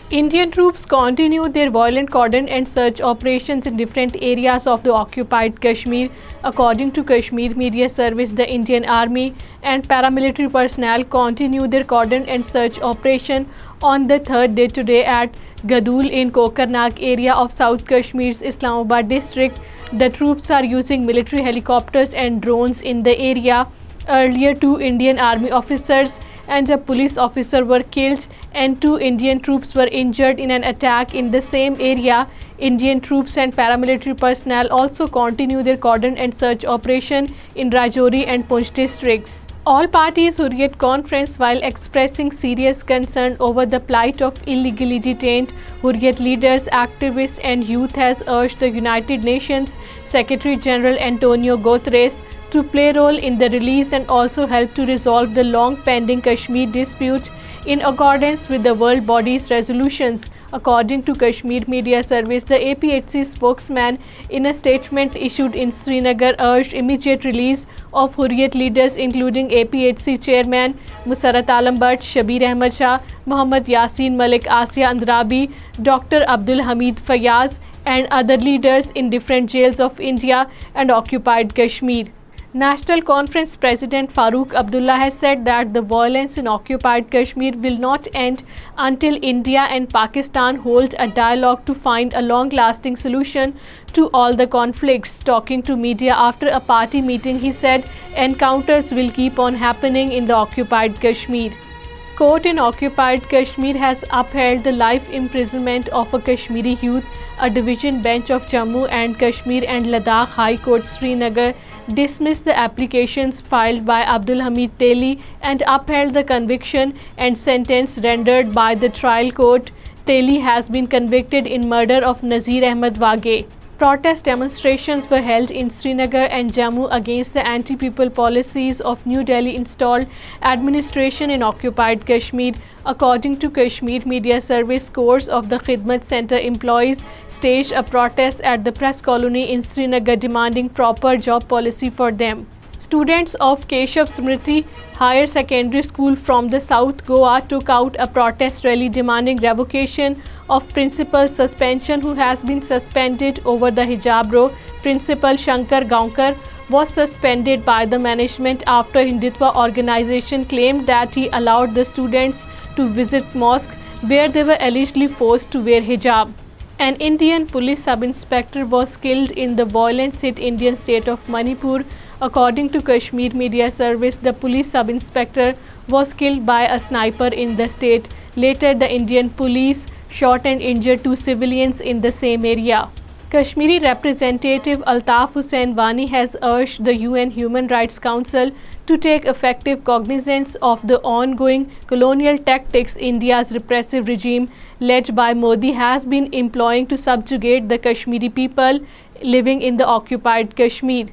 Indian troops continue their violent cordon and search operations in different areas of the occupied Kashmir. According to Kashmir Media Service, the Indian Army and paramilitary personnel continue their cordon and search operation on the third day today at Gadul in Kokarnak area of South Kashmir's Islamabad district. The troops are using military helicopters and drones in the area. Earlier, 2 Indian Army officers and a police officer were killed and 2 Indian troops were injured in an attack in the same area. Indian troops and paramilitary personnel also continue their cordon and search operation in Rajouri and Poonch districts. All parties Hurriyat conference while expressing serious concern over the plight of illegally detained Hurriyat leaders, activists and youth has urged the United Nations Secretary General Antonio Guterres to play a role in the release and also help to resolve the long pending Kashmir dispute in accordance with the world body's resolutions. According to Kashmir Media Service, the APHC spokesman in a statement issued in Srinagar urged immediate release of Hurriyat leaders including APHC chairman Musarrat Alam Bhatt, Shabir Ahmad Shah, Muhammad Yasin Malik, Asiya Andrabi, Dr. Abdul Hamid Fayaz and other leaders in different jails of India and occupied Kashmir. National Conference President Farooq Abdullah has said that the violence in occupied Kashmir will not end until India and Pakistan hold a dialogue to find a long-lasting solution to all the conflicts. Talking to media after a party meeting, he said encounters will keep on happening in the occupied Kashmir. Court in occupied Kashmir has upheld the life imprisonment of a Kashmiri youth. A division bench of Jammu and Kashmir and Ladakh High Court Srinagar dismissed the applications filed by Abdul Hamid Teli and upheld the conviction and sentence rendered by the trial court. Teli has been convicted in murder of Nazir Ahmed Wage. Protest demonstrations were held in Srinagar and Jammu against the anti-people policies of New Delhi installed administration in occupied Kashmir. According to Kashmir Media Service, scores of the Khidmat Center employees staged a protest at the press colony in Srinagar demanding proper job policy for them. Students of Keshav Smriti Higher Secondary School from the South Goa took out a protest rally demanding revocation of principal suspension who has been suspended over the hijab row. Principal Shankar Gaunkar was suspended by the management after Hindutva organization claimed that he allowed the students to visit mosque where they were allegedly forced to wear hijab. An Indian police sub-inspector was killed in the violence-hit Indian state of Manipur. According to Kashmir Media Service, the police sub-inspector was killed by a sniper in the state. Later, the Indian police shot and injured 2 civilians in the same area. Kashmiri Representative Altaf Hussain Wani has urged the UN Human Rights Council to take effective cognizance of the ongoing colonial tactics India's repressive regime led by Modi has been employing to subjugate the Kashmiri people living in the occupied Kashmir.